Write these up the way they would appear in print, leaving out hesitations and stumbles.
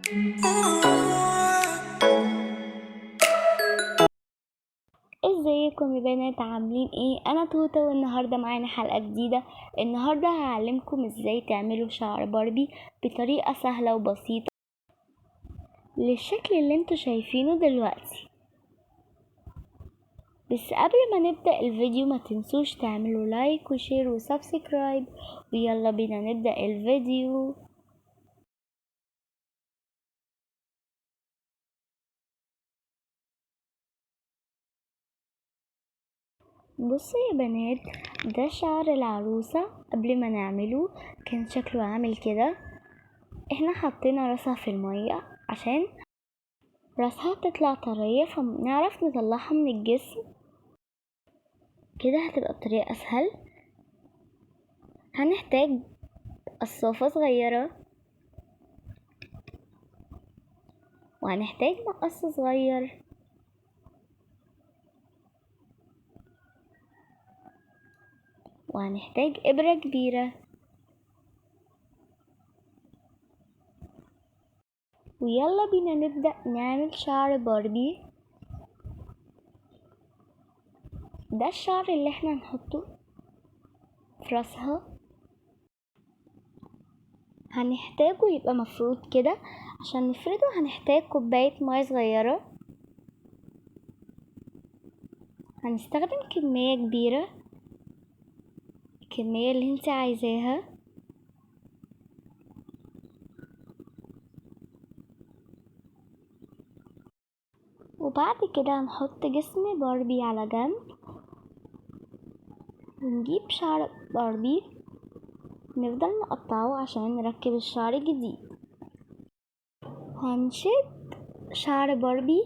ازيكم يا بنات، عاملين ايه؟ انا توتا، والنهارده معانا حلقه جديده. النهارده هعلمكم ازاي تعملوا شعر باربي بطريقه سهله وبسيطه للشكل اللي انتوا شايفينه دلوقتي. بس قبل ما نبدا الفيديو ما تنسوش تعملوا لايك وشير وسبسكرايب، ويلا بينا نبدا الفيديو. بصوا يا بنات، ده شعر العروسة. قبل ما نعمله كان شكله عامل كده. احنا حطينا راسها في المية عشان راسها تطلع طرية فنعرف نطلعها من الجسم. كده هتبقى بطريقة اسهل. هنحتاج قصافة صغيرة، وهنحتاج مقص صغير، وهنحتاج إبرة كبيرة، ويلا بينا نبدأ نعمل شعر باربي. ده الشعر اللي احنا هنحطه في راسها. هنحتاجه يبقى مفروض كده. عشان نفرده هنحتاج كوباية مية صغيرة. هنستخدم كمية كبيرة، الكمية اللي انت عايزاها. وبعد كده هنحط جسم باربي على جنب، ونجيب شعر باربي نفضل نقطعه عشان نركب الشعر الجديد. هنشد شعر باربي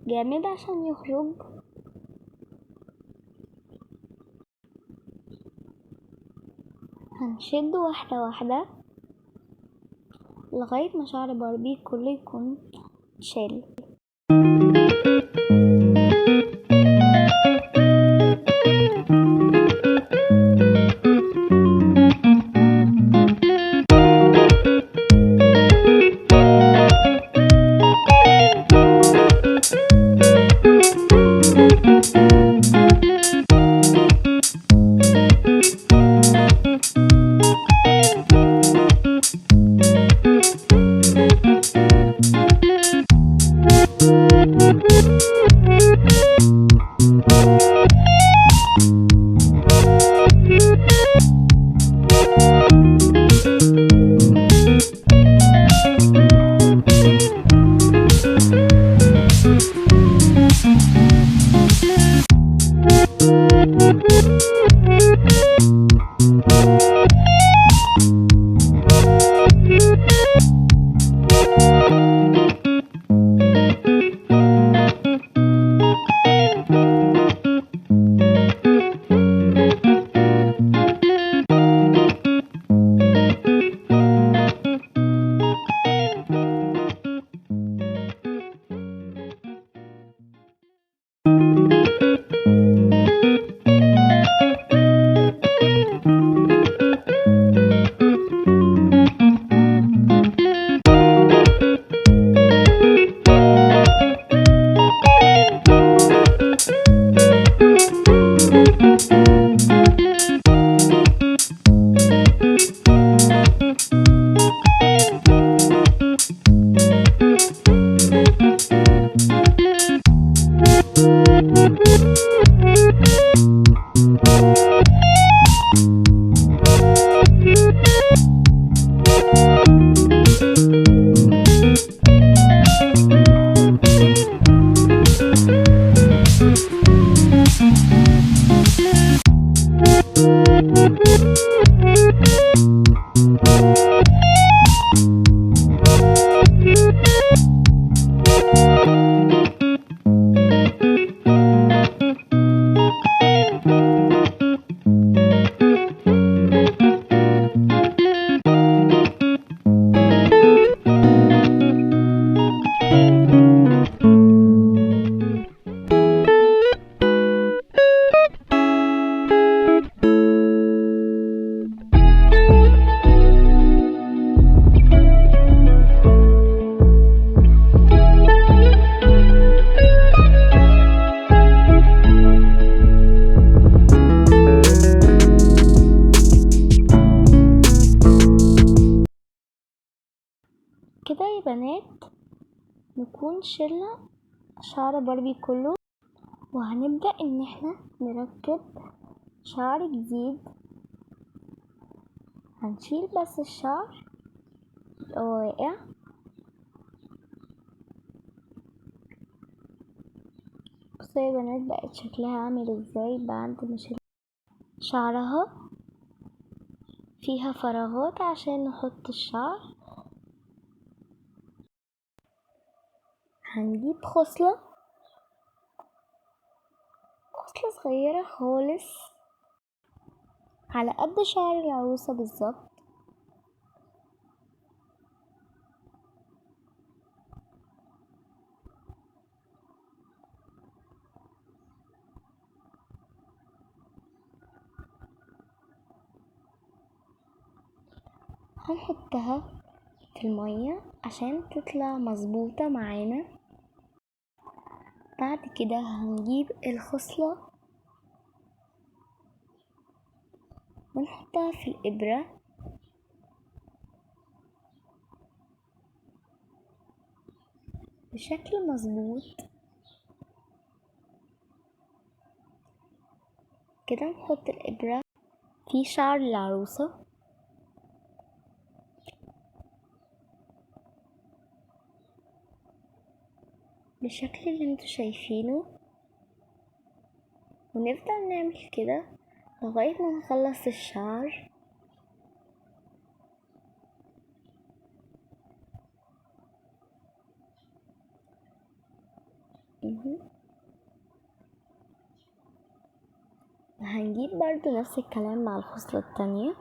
جامد عشان يخرج. هنشد واحدة واحدة لغاية ما شعر باربي كله يكون شال. بنات نكون شلنا شعر باربي كله، وهنبدأ ان احنا نركب شعر جديد. هنشيل بس الشعر اللي هو واقع. بصوا يا بنات بقت شكلها عامل ازاي بعد ما شلنا شعرها. فيها فراغات عشان نحط الشعر. هنجيب خصلة صغيرة خالص على قد شعر العروسة بالظبط. هنحطها في المية عشان تطلع مظبوطة معانا. بعد كده هنجيب الخصلة ونحطها في الإبرة بشكل مظبوط كده. نحط الإبرة في شعر العروسة بالشكل اللي انتوا شايفينه، ونفضل نعمل كده لغاية ما نخلص الشعر. هنجيب برضو نفس الكلام مع الخصلة التانية.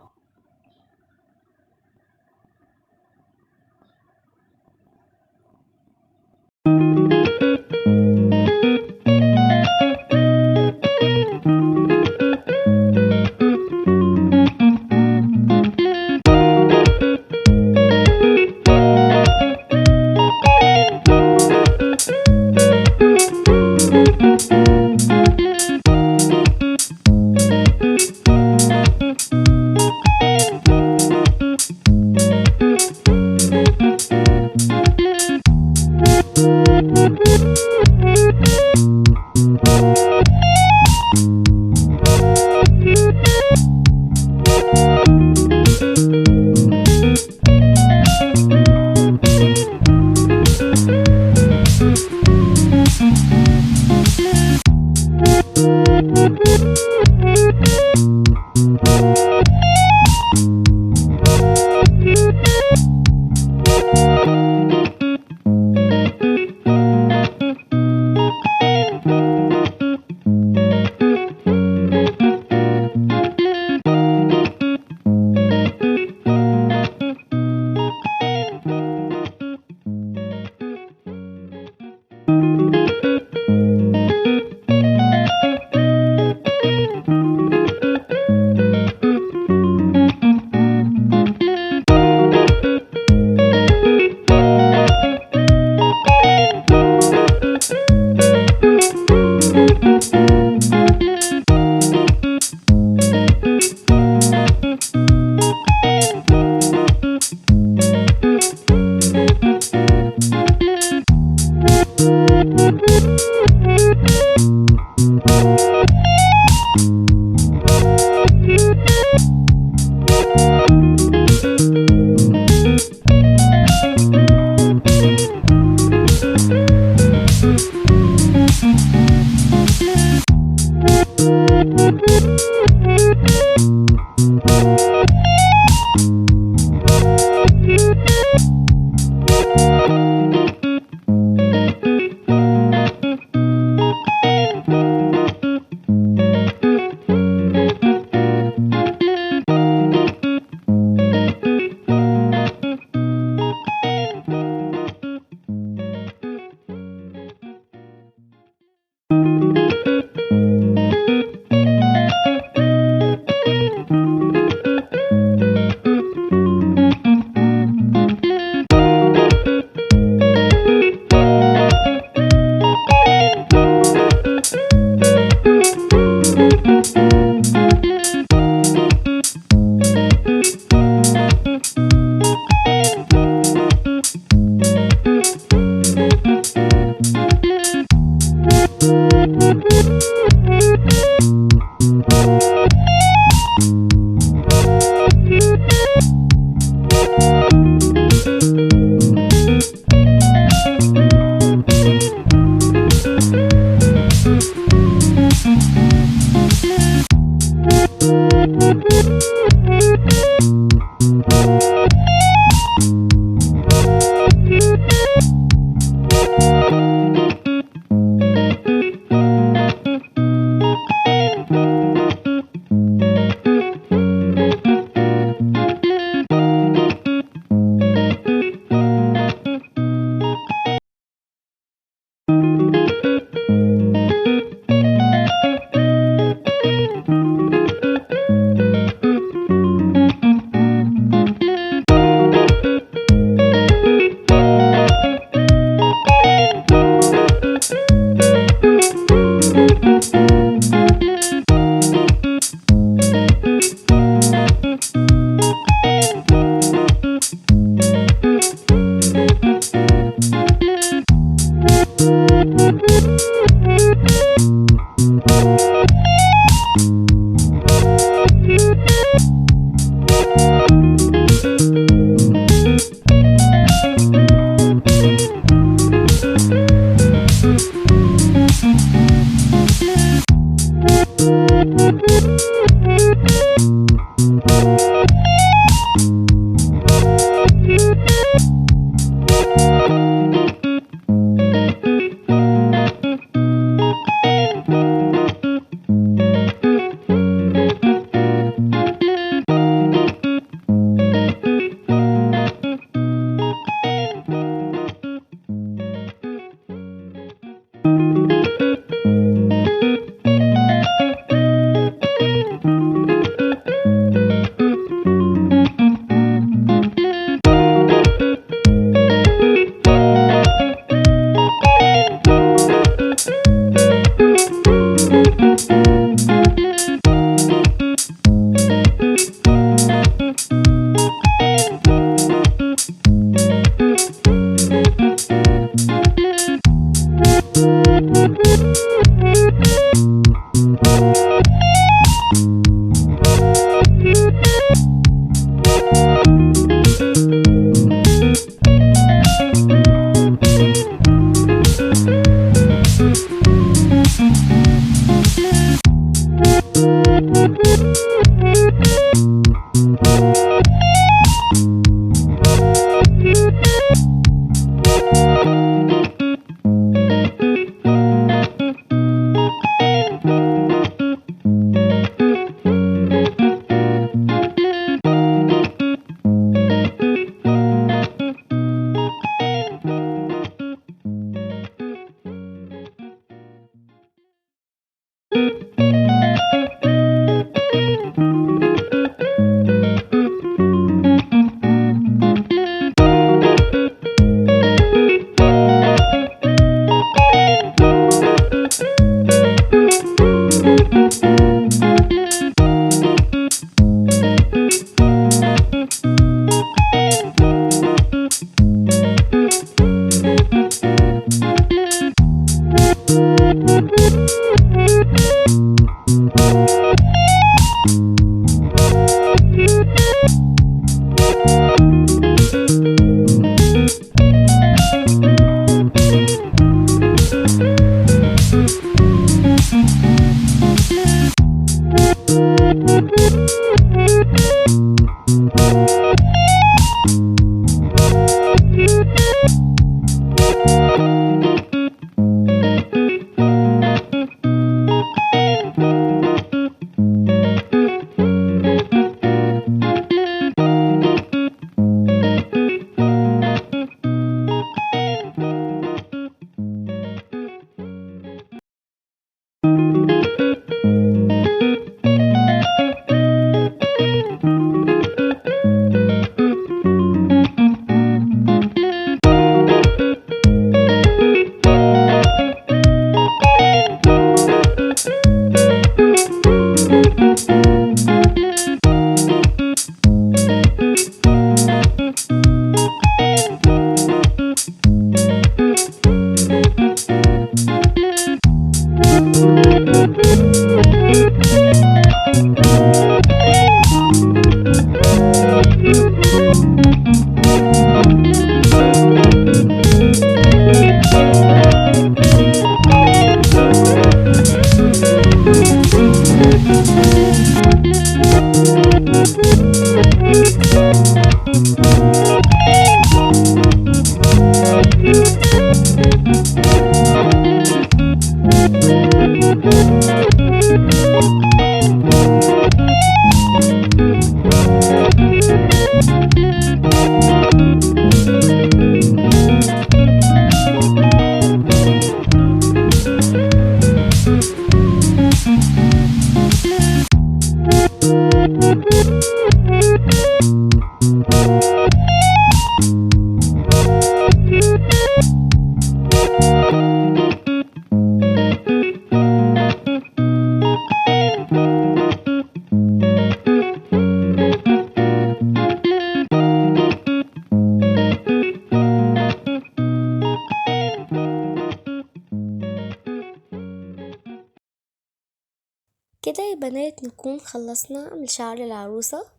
كده يا بنات نكون خلصنا من شعر العروسة.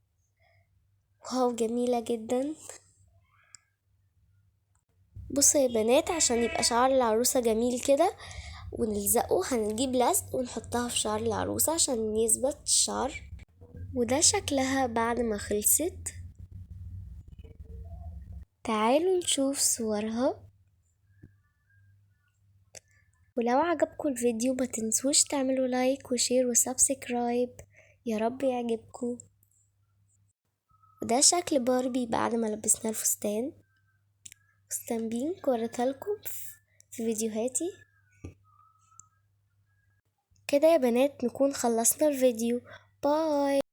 واو جميلة جدا. بصوا يا بنات، عشان يبقى شعر العروسة جميل كده ونلزقه هنجيب لزق ونحطها في شعر العروسة عشان يثبت الشعر. وده شكلها بعد ما خلصت. تعالوا نشوف صورها. ولو عجبكم الفيديو ما تنسوش تعملوا لايك وشير وسبسكرايب، يا رب يعجبكم. وده شكل باربي بعد ما لبسنا الفستان. فستان بينك وريتها لكم في فيديوهاتي. كده يا بنات نكون خلصنا الفيديو. باي.